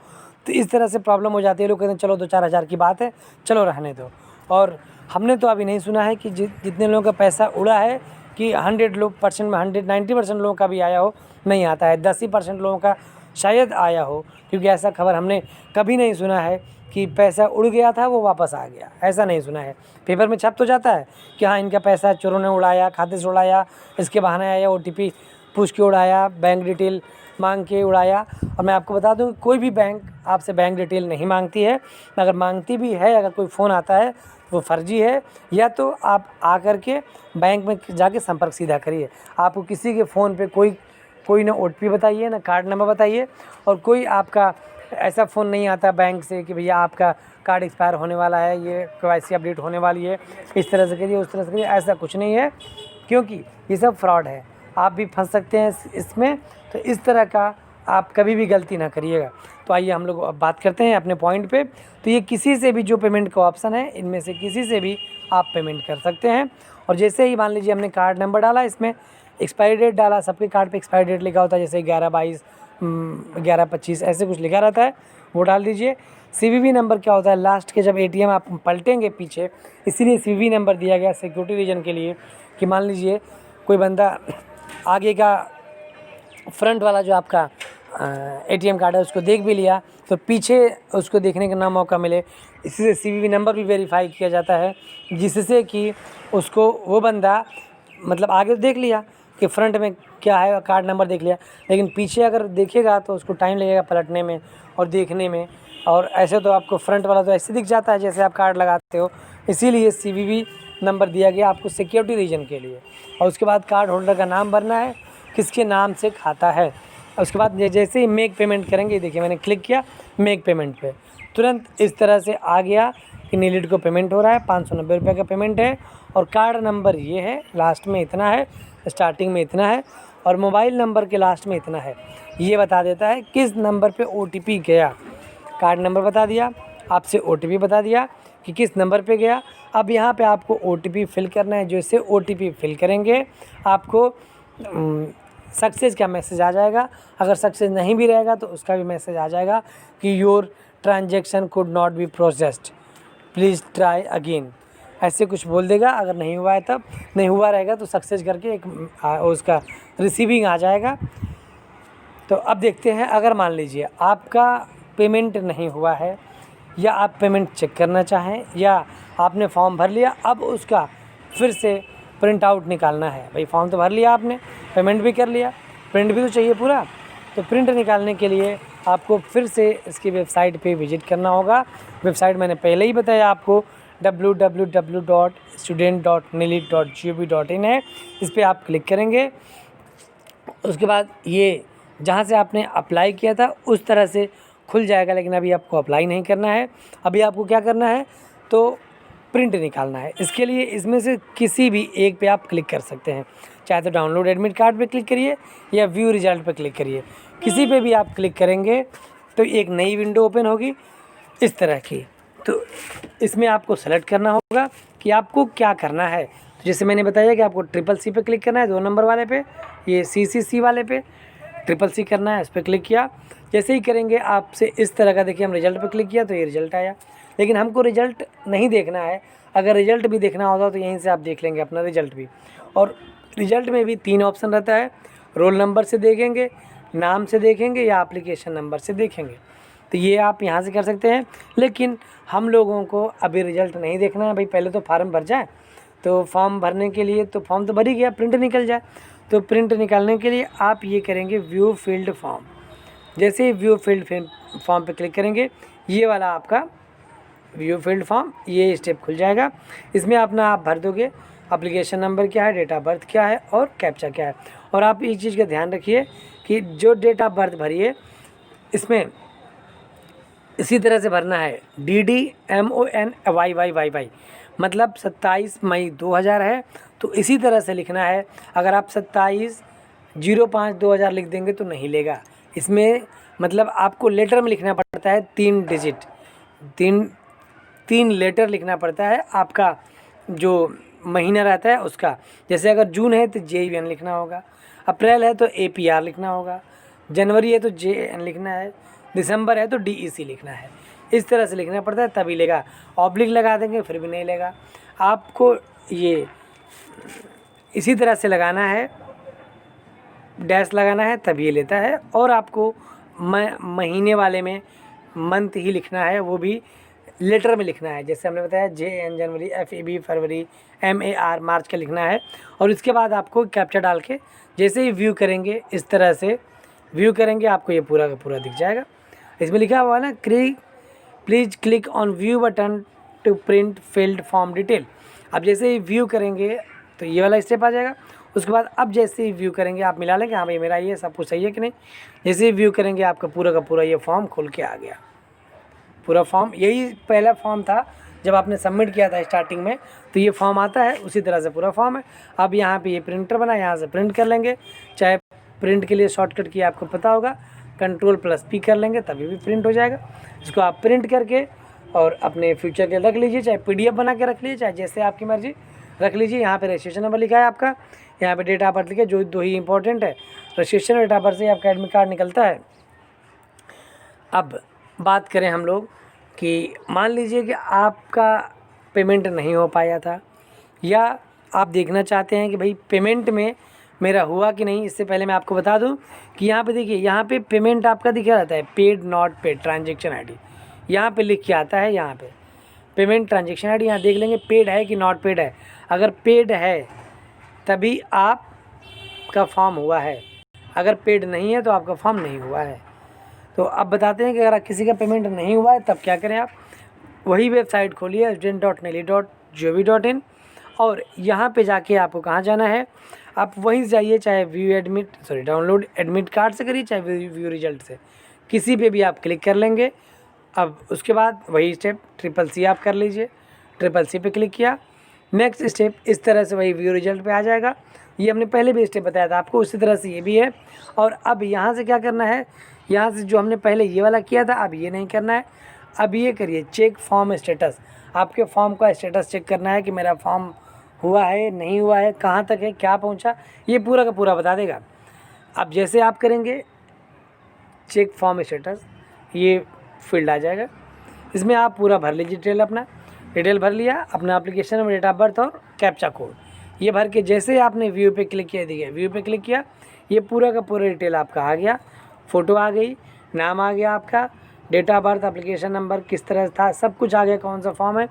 तो इस तरह से प्रॉब्लम हो जाती है। लोग कहते हैं चलो 2-4 हज़ार की बात है, चलो रहने दो। और हमने तो अभी नहीं सुना है कि जितने लोगों का पैसा उड़ा है कि 100% में 90% लोगों का भी आया हो, नहीं आता है। 10 ही % लोगों का शायद आया हो, क्योंकि ऐसा खबर हमने कभी नहीं सुना है कि पैसा उड़ गया था वो वापस आ गया, ऐसा नहीं सुना है। पेपर में छप तो जाता है कि हाँ इनका पैसा चोरों ने उड़ाया, खाते से उड़ाया, इसके बहाने आया, OTP पूछ के उड़ाया, बैंक डिटेल मांग के उड़ाया। और मैं आपको बता दूं, कोई भी बैंक आपसे बैंक डिटेल नहीं मांगती है। अगर मांगती भी है, अगर कोई फ़ोन आता है वो फर्जी है, या तो आप आकर के बैंक में जाके संपर्क सीधा करिए। आपको किसी के फ़ोन पे कोई ना OTP बताइए, ना कार्ड नंबर बताइए, और कोई आपका ऐसा फ़ोन नहीं आता बैंक से कि भैया आपका कार्ड एक्सपायर होने वाला है, ये KYC अपडेट होने वाली है, इस तरह से करिए, उस तरह से करिए। ऐसा कुछ नहीं है, क्योंकि ये सब फ्रॉड है। आप भी फंस सकते हैं इसमें। तो इस तरह का आप कभी भी गलती ना करिएगा। तो आइए हम लोग अब बात करते हैं अपने पॉइंट पे। तो ये किसी से भी जो पेमेंट का ऑप्शन है, इनमें से किसी से भी आप पेमेंट कर सकते हैं। और जैसे ही मान लीजिए हमने कार्ड नंबर डाला, इसमें एक्सपायरी डेट डाला, सबके कार्ड पे एक्सपायरी डेट लिखा होता है, जैसे 11/22, 11/25 ऐसे कुछ लिखा रहता है, वो डाल दीजिए। CVV नंबर क्या होता है, लास्ट के जब ATM आप पलटेंगे पीछे, इसीलिए CVV नंबर दिया गया सिक्योरिटी रीजन के लिए, कि मान लीजिए कोई बंदा आगे का फ्रंट वाला जो आपका ATM कार्ड है उसको देख भी लिया, तो पीछे उसको देखने का ना मौका मिले। इसी से CVV नंबर भी वेरीफाई किया जाता है, जिससे कि उसको वो बंदा मतलब आगे देख लिया कि फ्रंट में क्या है, कार्ड नंबर देख लिया, लेकिन पीछे अगर देखेगा तो उसको टाइम लगेगा पलटने में और देखने में। और ऐसे तो आपको फ्रंट वाला तो ऐसे दिख जाता है जैसे आप कार्ड लगाते हो, इसीलिए CVV नंबर दिया गया आपको सिक्योरिटी रीजन के लिए। और उसके बाद कार्ड होल्डर का नाम भरना है, किसके नाम से खाता है। और उसके बाद जैसे ही मेक पेमेंट करेंगे, देखिए मैंने क्लिक किया मेक पेमेंट पे, तुरंत इस तरह से आ गया कि नीलिट को पेमेंट हो रहा है, 590 रुपये का पेमेंट है, और कार्ड नंबर ये है, लास्ट में इतना है, स्टार्टिंग में इतना है, और मोबाइल नंबर के लास्ट में इतना है। ये बता देता है किस नंबर पे OTP गया। कार्ड नंबर बता दिया, आपसे OTP बता दिया कि किस नंबर पे गया। अब यहाँ पे आपको OTP फिल करना है। जैसे OTP फिल करेंगे आपको सक्सेस का मैसेज आ जाएगा। अगर सक्सेस नहीं भी रहेगा तो उसका भी मैसेज आ जाएगा कि your transaction could not be processed, please try again, ऐसे कुछ बोल देगा। अगर नहीं हुआ है तब, नहीं हुआ रहेगा तो सक्सेस करके एक उसका रिसीविंग आ जाएगा। तो अब देखते हैं, अगर मान लीजिए आपका पेमेंट नहीं हुआ है, या आप पेमेंट चेक करना चाहें, या आपने फॉर्म भर लिया, अब उसका फिर से प्रिंट आउट निकालना है। भाई फॉर्म तो भर लिया आपने, पेमेंट भी कर लिया, प्रिंट भी तो चाहिए पूरा। तो प्रिंट निकालने के लिए आपको फिर से इसकी वेबसाइट पे विजिट करना होगा। वेबसाइट मैंने पहले ही बताया आपको, www.student.nilit.gov.in है। इस पर आप क्लिक करेंगे, उसके बाद ये जहाँ से आपने अप्लाई किया था उस तरह से खुल जाएगा, लेकिन अभी आपको अप्लाई नहीं करना है। अभी आपको क्या करना है, तो प्रिंट निकालना है। इसके लिए इसमें से किसी भी एक पे आप क्लिक कर सकते हैं, चाहे तो डाउनलोड एडमिट कार्ड पे क्लिक करिए या व्यू रिजल्ट पे क्लिक करिए। किसी पे भी आप क्लिक करेंगे तो एक नई विंडो ओपन होगी इस तरह की। तो इसमें आपको सेलेक्ट करना होगा कि आपको क्या करना है। तो जैसे मैंने बताया कि आपको CCC पे क्लिक करना है, 2 नंबर वाले पे, ये CCC वाले पे CCC करना है, इस पर क्लिक किया। जैसे ही करेंगे आपसे इस तरह का, देखिए हम रिजल्ट पे क्लिक किया तो ये रिजल्ट आया, लेकिन हमको रिजल्ट नहीं देखना है। अगर रिजल्ट भी देखना होगा तो यहीं से आप देख लेंगे अपना रिजल्ट भी। और रिजल्ट में भी 3 ऑप्शन रहता है, रोल नंबर से देखेंगे, नाम से देखेंगे, या एप्लीकेशन नंबर से देखेंगे। तो ये आप यहाँ से कर सकते हैं, लेकिन हम लोगों को अभी रिजल्ट नहीं देखना है। भाई पहले तो फार्म भर जाए, तो फॉर्म भरने के लिए तो फॉर्म तो भर ही गया, प्रिंट निकल जाए। तो प्रिंट निकालने के लिए आप ये करेंगे व्यू फील्ड फॉर्म। जैसे ही व्यू फील्ड फॉर्म पे क्लिक करेंगे, ये वाला आपका व्यू फील्ड फॉर्म, ये स्टेप खुल जाएगा। इसमें अपना आप भर दोगे, एप्लीकेशन नंबर क्या है, डेट ऑफ बर्थ क्या है, और कैप्चा क्या है। और आप एक चीज़ का ध्यान रखिए कि जो डेट ऑफ बर्थ भरिए, इसमें इसी तरह से भरना है DDMONYYYY, मतलब 27 मई 2000 है। तो इसी तरह से लिखना है। अगर आप 27/05/2000 लिख देंगे तो नहीं लेगा। इसमें मतलब आपको लेटर में लिखना पड़ता है 3 डिजिट, 3 लेटर लिखना पड़ता है आपका जो महीना रहता है उसका। जैसे अगर जून है तो JUN लिखना होगा, अप्रैल है तो APR लिखना होगा, जनवरी है तो JN लिखना है, दिसंबर है तो DEC लिखना है। इस तरह से लिखना पड़ता है तभी लेगा। ऑब्लिक लगा देंगे फिर भी नहीं लेगा। आपको ये इसी तरह से लगाना है, डैश लगाना है तभी ये लेता है। और आपको महीने वाले में मंथ ही लिखना है, वो भी लेटर में लिखना है। जैसे हमने बताया JN जनवरी, FEB फरवरी, MAR मार्च का लिखना है। और इसके बाद आपको कैप्चा डाल के जैसे ही व्यू करेंगे, इस तरह से व्यू करेंगे, आपको ये पूरा का पूरा दिख जाएगा। इसमें लिखा हुआ है ना, please click on view button to print filled form detail. अब जैसे ही व्यू करेंगे तो ये वाला स्टेप आ जाएगा। उसके बाद अब जैसे ही व्यू करेंगे आप मिला लेंगे, हाँ भाई मेरा ये सब कुछ सही है कि नहीं। जैसे ही व्यू करेंगे आपका पूरा का पूरा ये फॉर्म खुल के आ गया। पूरा फॉर्म, यही पहला फॉर्म था जब आपने सबमिट किया था स्टार्टिंग में, तो ये फॉर्म आता है, उसी तरह से पूरा फॉर्म है। अब यहाँ पे ये प्रिंटर बना, यहाँ से प्रिंट कर लेंगे। चाहे प्रिंट के लिए शॉर्टकट की आपको पता होगा, Ctrl+P कर लेंगे तभी भी प्रिंट हो जाएगा। इसको आप प्रिंट करके और अपने फ्यूचर के रख लीजिए, चाहे PDF बना के रख लीजिए, चाहे जैसे आपकी मर्जी रख लीजिए। यहाँ पे रजिस्ट्रेशन नंबर लिखा है आपका, यहाँ पे डेट ऑफ बर्थ लिखा है, जो 2 ही इंपॉर्टेंट है। रजिस्ट्रेशन डेट ऑफ बर्थ से आपका एडमिट कार्ड निकलता है। अब बात करें हम लोग कि मान लीजिए कि आपका पेमेंट नहीं हो पाया था, या आप देखना चाहते हैं कि भाई पेमेंट में मेरा हुआ कि नहीं। इससे पहले मैं आपको बता दूं कि यहाँ पे देखिए, यहाँ पे पेमेंट आपका दिखा रहता है paid not paid transaction ID, यहाँ पे लिख के आता है। यहाँ पे पेमेंट ट्रांजेक्शन ID यहाँ देख लेंगे पेड है कि नॉट पेड है। अगर पेड है तभी आपका फॉर्म हुआ है, अगर पेड नहीं है तो आपका फॉर्म नहीं हुआ है। तो अब बताते हैं कि अगर किसी का पेमेंट नहीं हुआ है तब क्या करें। आप वही वेबसाइट खोलिए student.neli.gov.in, और यहाँ पे जाके आपको कहाँ जाना है, आप वहीं से जाइए, चाहे डाउनलोड एडमिट कार्ड से करिए, चाहे व्यू रिजल्ट से, किसी पे भी आप क्लिक कर लेंगे। अब उसके बाद वही स्टेप CCC आप कर लीजिए, CCC पे क्लिक किया, नेक्स्ट स्टेप इस तरह से वही व्यू रिजल्ट पे आ जाएगा। ये हमने पहले भी स्टेप बताया था आपको, उसी तरह से ये भी है। और अब यहाँ से क्या करना है, यहाँ से जो हमने पहले ये वाला किया था अब ये नहीं करना है। अब ये करिए चेक फॉर्म स्टेटस, आपके फॉर्म का स्टेटस चेक करना है कि मेरा फॉर्म हुआ है नहीं हुआ है, कहाँ तक है, क्या पहुँचा, ये पूरा का पूरा बता देगा। अब जैसे आप करेंगे चेक फॉर्म स्टेटस, ये फील्ड आ जाएगा। इसमें आप पूरा भर लीजिए डिटेल, अपना डिटेल भर लिया, अपना application number, date of birth और कैप्चा कोड, ये भर के जैसे आपने व्यू पे क्लिक किया, देखिए व्यू पे क्लिक किया, ये पूरा का पूरा डिटेल आपका आ गया। फ़ोटो आ गई, नाम आ गया आपका, date of birth, application number किस तरह था, सब कुछ आ गया, कौन सा फॉर्म है।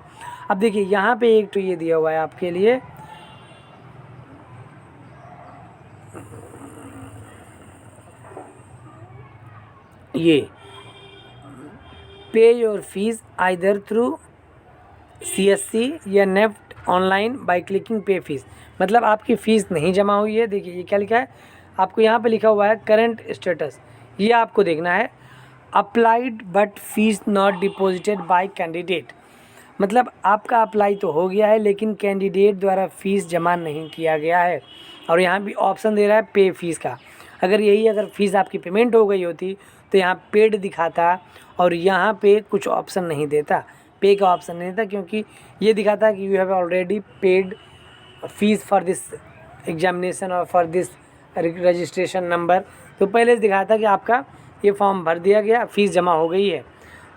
अब देखिए यहाँ पे एक तो ये दिया हुआ है आपके लिए, ये पे your fees either through CSC या नेफ्ट ऑनलाइन बाय क्लिकिंग पे फीस, मतलब आपकी फ़ीस नहीं जमा हुई है। देखिए ये क्या लिखा है आपको, यहाँ पे लिखा हुआ है करंट स्टेटस, ये आपको देखना है। Applied but fees not deposited bye candidate, मतलब आपका अप्लाई तो हो गया है लेकिन कैंडिडेट द्वारा फ़ीस जमा नहीं किया गया है। और यहाँ भी ऑप्शन दे रहा है पे फीस का। अगर फ़ीस आपकी पेमेंट हो गई होती तो यहाँ पेड दिखाता, और यहाँ पे कुछ ऑप्शन नहीं देता, पे का ऑप्शन नहीं देता, क्योंकि ये दिखाता कि you have already paid fees for this examination और फॉर दिस रजिस्ट्रेशन नंबर। तो पहले से दिखाता कि आपका ये फॉर्म भर दिया गया, फ़ीस जमा हो गई है।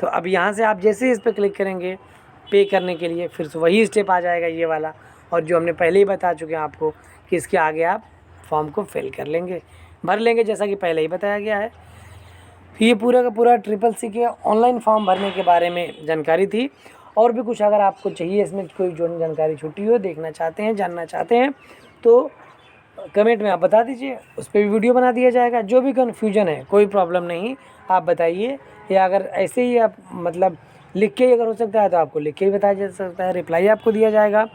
तो अब यहाँ से आप जैसे ही इस पर क्लिक करेंगे पे करने के लिए, फिर से वही स्टेप आ जाएगा ये वाला, और जो हमने पहले ही बता चुके हैं आपको कि इसके आगे आप फॉर्म को फिल कर लेंगे, भर लेंगे, जैसा कि पहले ही बताया गया है। ये पूरा का पूरा CCC के ऑनलाइन फॉर्म भरने के बारे में जानकारी थी। और भी कुछ अगर आपको चाहिए, इसमें कोई जो जानकारी छूटी हो, देखना चाहते हैं, जानना चाहते हैं, तो कमेंट में आप बता दीजिए, उस पर भी वीडियो बना दिया जाएगा। जो भी कन्फ्यूजन है, कोई प्रॉब्लम नहीं, आप बताइए, या अगर ऐसे ही आप मतलब लिख के अगर हो सकता है तो आपको लिख के भी बताया जा सकता है, रिप्लाई आपको दिया जाएगा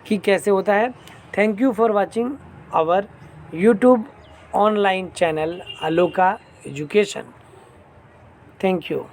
कि कैसे होता है। Thank you for watching our YouTube online channel Aloka education. Thank you.